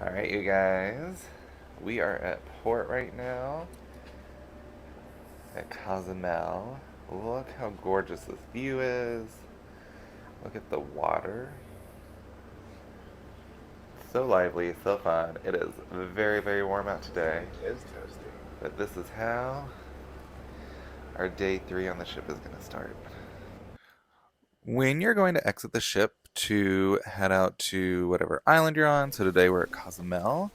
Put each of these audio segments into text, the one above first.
Alright, you guys, we are at port right now at Cozumel. Look how gorgeous this view is. Look at the water. So lively, so fun. It is very, very warm out today. It is toasty. But this is how our day 3 on the ship is going to start. When you're going to exit the ship to head out to whatever island you're on, so today we're at Cozumel,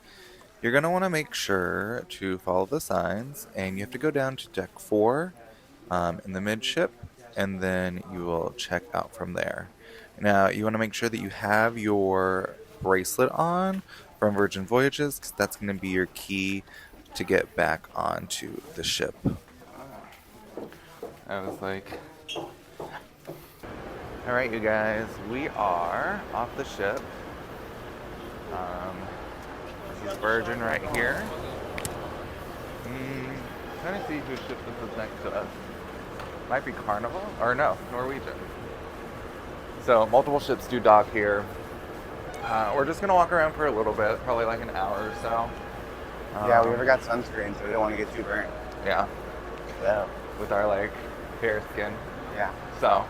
you're going to want to make sure to follow the signs, and you have to go down to deck 4 in the midship, and then you will check out from there. Now, you want to make sure that you have your bracelet on from Virgin Voyages, because that's going to be your key to get back onto the ship. I was like... Alright, you guys, we are off the ship. This is Virgin right here. Trying to see whose ship this is next to us. Might be Carnival, or no, Norwegian. So, multiple ships do dock here. We're just going to walk around for a little bit, probably like an hour or so. Yeah, we never got sunscreen, so we don't want to get too burnt. Yeah. Yeah. With our, like, fair skin. Yeah. So,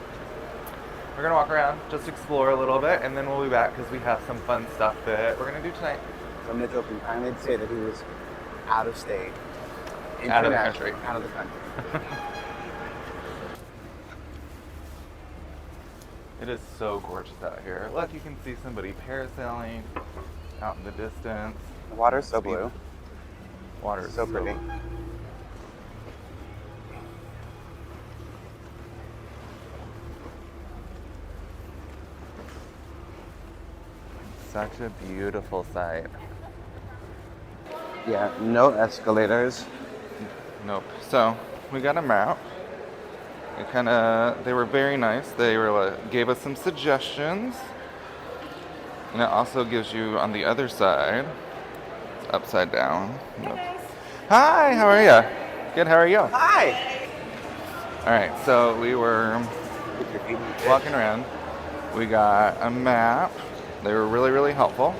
we're going to walk around, just explore a little bit, and then we'll be back because we have some fun stuff that we're going to do tonight. So Mitchell can kindly say that he was out of state. Out of the country. Out of the country. It is so gorgeous out here. Look, you can see somebody parasailing out in the distance. The water's so blue. Water is So pretty. Such a beautiful sight. Yeah, no escalators. Nope. So, we got a map. They were very nice. They gave us some suggestions. And it also gives you on the other side, it's upside down. Nope. Hi, how are you? Good, how are you? Hi! Alright, so we were walking around. We got a map. They were really, really helpful.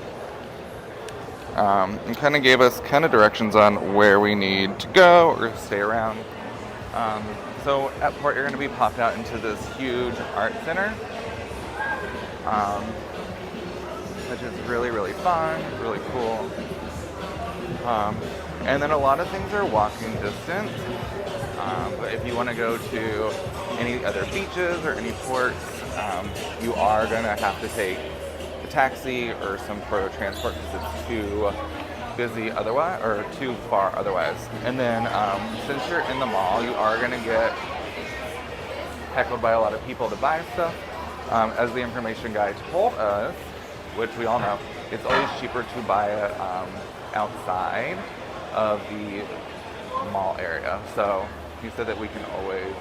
And kind of gave us directions on where we need to go or stay around. So at port, you're going to be popped out into this huge art center, which is really, really fun, really cool. And then a lot of things are walking distance. But if you want to go to any other beaches or any ports, you are going to have to take a taxi or some sort of transport because it's too busy otherwise, or too far otherwise. And then since you're in the mall, you are going to get heckled by a lot of people to buy stuff. As the information guy told us, which we all know, it's always cheaper to buy it outside of the mall area. So he said that we can always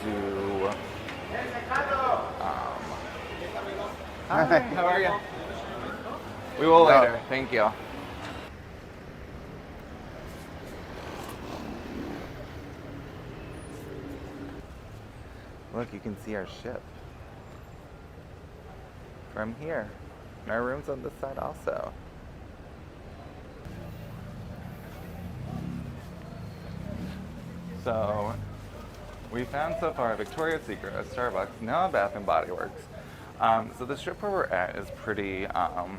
do... Hi, how are you? We will later. Thank you. Look, you can see our ship from here. And our room's on this side also. So, we found so far a Victoria's Secret, a Starbucks, now a Bath and Body Works. So the strip where we're at is pretty, what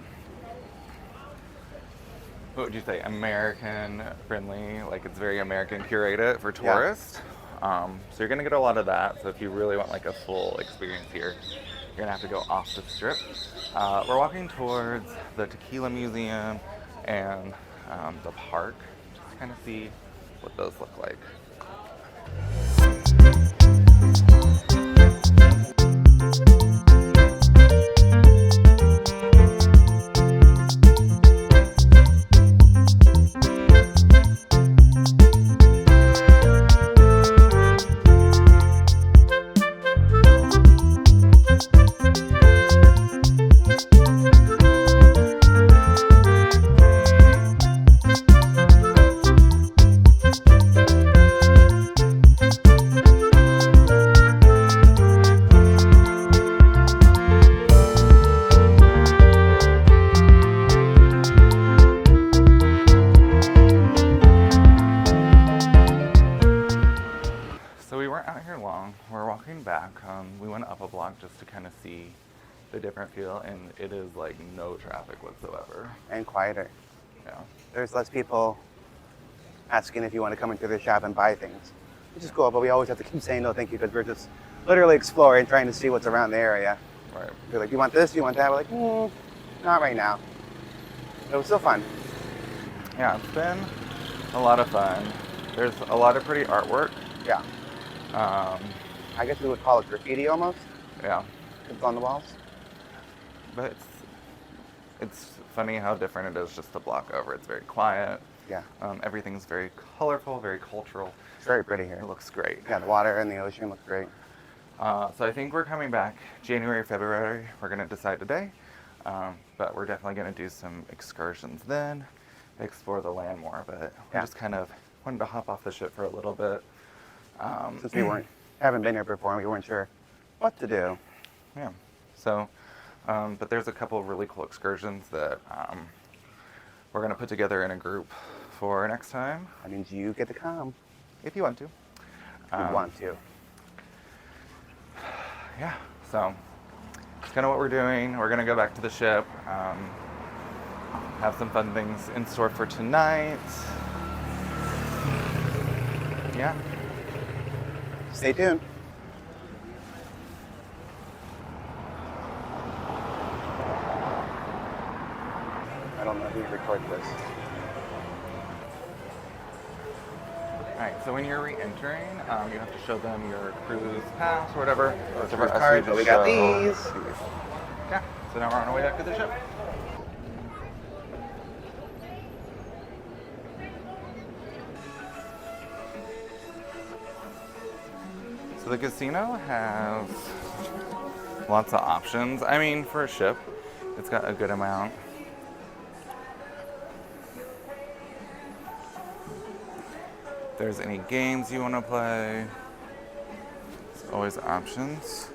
would you say, American friendly, like it's very American curated for tourists. So you're gonna get a lot of that. So if you really want like a full experience here, you're gonna have to go off the strip. We're walking towards the Tequila Museum and the park, just to kind of see what those look like. just to kind of see the different feel, and it is like no traffic whatsoever. And quieter. Yeah. There's less people asking if you want to come into the shop and buy things, which is cool, but we always have to keep saying no thank you because we're just literally exploring, trying to see what's around the area. Right. They're like, you want this, you want that? We're like, not right now. It was still fun. Yeah, it's been a lot of fun. There's a lot of pretty artwork. Yeah. I guess we would call it graffiti almost. Yeah. It's on the walls. But it's funny how different it is just a block over. It's very quiet. Yeah. Everything's very colorful, very cultural. It's very pretty here. It looks great. Yeah, the water and the ocean look great. So I think we're coming back January, February. We're going to decide today. But we're definitely going to do some excursions then, explore the land more. But we just kind of wanted to hop off the ship for a little bit. Since we haven't been here before, we weren't sure what to do. Yeah. So, but there's a couple of really cool excursions that we're going to put together in a group for next time. That means you get to come. If you want to. If you want to. Yeah, so it's kind of what we're doing. We're going to go back to the ship, have some fun things in store for tonight. Yeah. Stay tuned. I don't know who recorded this. Alright, so when you're re-entering, you have to show them your cruise pass or whatever. Or So cruise for us, card, we but we just got show- these. Yeah, so now we're on our way back to the ship. So the casino has lots of options. I mean, for a ship, it's got a good amount. If there's any games you want to play, there's always options.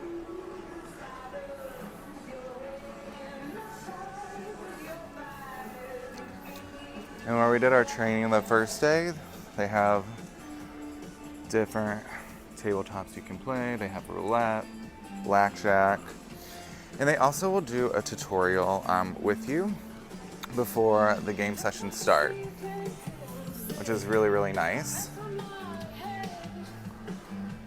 And where we did our training the first day, they have different tabletops you can play. They have roulette, blackjack, and they also will do a tutorial with you before the game sessions start, which is really, really nice.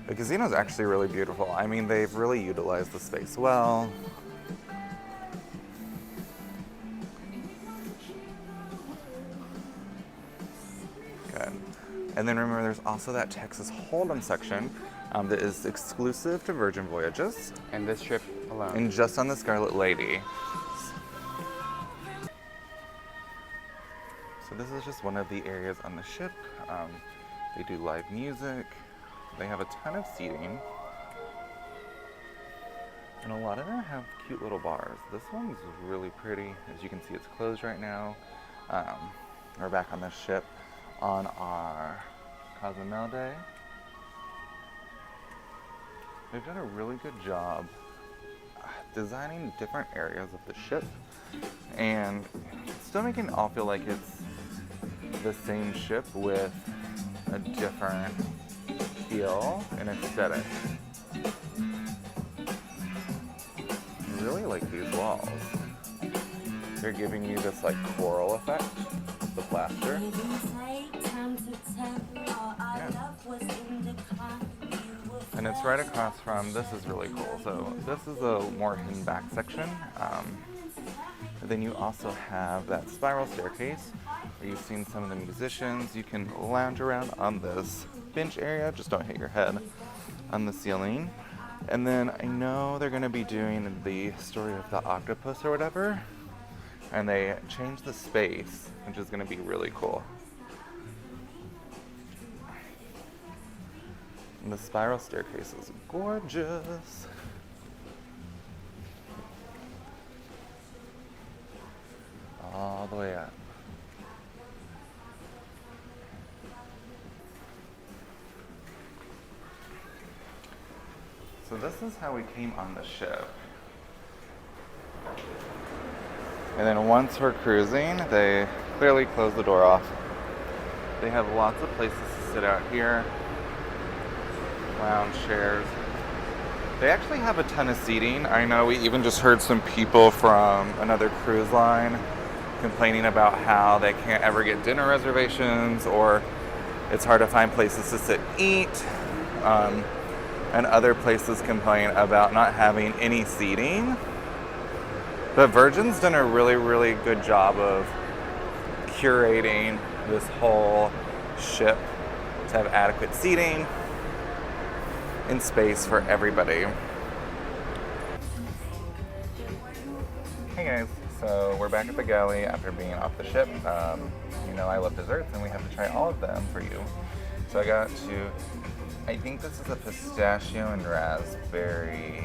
The casino is actually really beautiful. I mean, they've really utilized the space well. Good. And then remember, there's also that Texas Hold'em section that is exclusive to Virgin Voyages. And this trip alone. And just on the Scarlet Lady. So this is just one of the areas on the ship. They do live music. They have a ton of seating. And a lot of them have cute little bars. This one's really pretty. As you can see, it's closed right now. We're back on the ship on our Cozumel day. They've done a really good job designing different areas of the ship and still making it all feel like it's the same ship with a different feel and aesthetic. I really like these walls. They're giving you this like coral effect, the plaster. Yeah. And it's right across from, this is really cool. So this is a more hidden back section. And then you also have that spiral staircase where you've seen some of the musicians. You can lounge around on this bench area, just don't hit your head on the ceiling. And then I know they're gonna be doing the story of the octopus or whatever. And they changed the space, which is gonna be really cool. And the spiral staircase is gorgeous. All the way up. So this is how we came on the ship. And then once we're cruising, they clearly close the door off. They have lots of places to sit out here. Lounge chairs. They actually have a ton of seating. I know we even just heard some people from another cruise line complaining about how they can't ever get dinner reservations, or it's hard to find places to sit and eat. And other places complain about not having any seating. But Virgin's done a really, really good job of curating this whole ship to have adequate seating and space for everybody. Hey guys, so we're back at the galley after being off the ship. You know I love desserts and we have to try all of them for you. So I got to, I think this is a pistachio and raspberry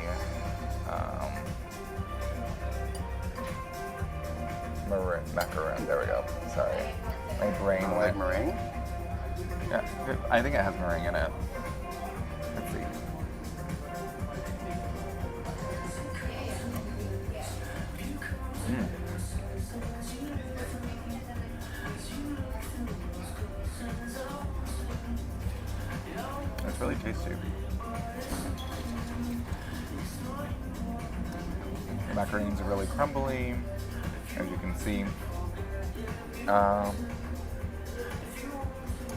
macaron. There we go. Sorry. My brain I like meringue. Yeah, I think it has meringue in it. Let's see. It's really tasty. The macaroons are really crumbly, as you can see. I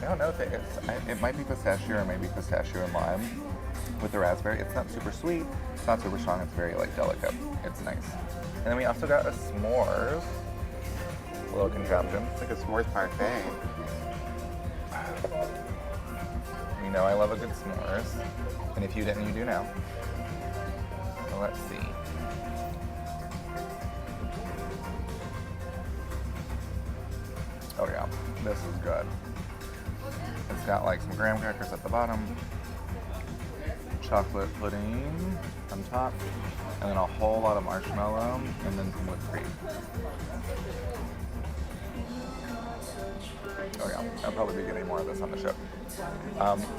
don't know if it might be pistachio or maybe pistachio and lime with the raspberry. It's not super sweet, it's not super strong, it's very like delicate. It's nice. And then we also got a s'mores little contraption. It's like a s'mores parfait. You know I love a good s'mores. And if you didn't, you do now. So let's see. Oh yeah, this is good. It's got like some graham crackers at the bottom, chocolate pudding on top, and then a whole lot of marshmallow, and then some whipped cream. Oh yeah, I'll probably be getting more of this on the ship.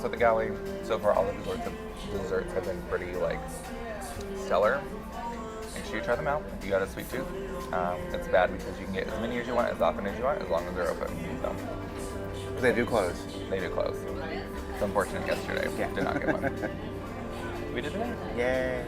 So the galley, so far all the desserts have been pretty like stellar. Make sure you try them out if you got a sweet tooth. It's bad because you can get as many as you want, as often as you want, as long as they're open. So. They do close. They do close. It's unfortunate yesterday. Yeah. Did not get one. We did today. Yay.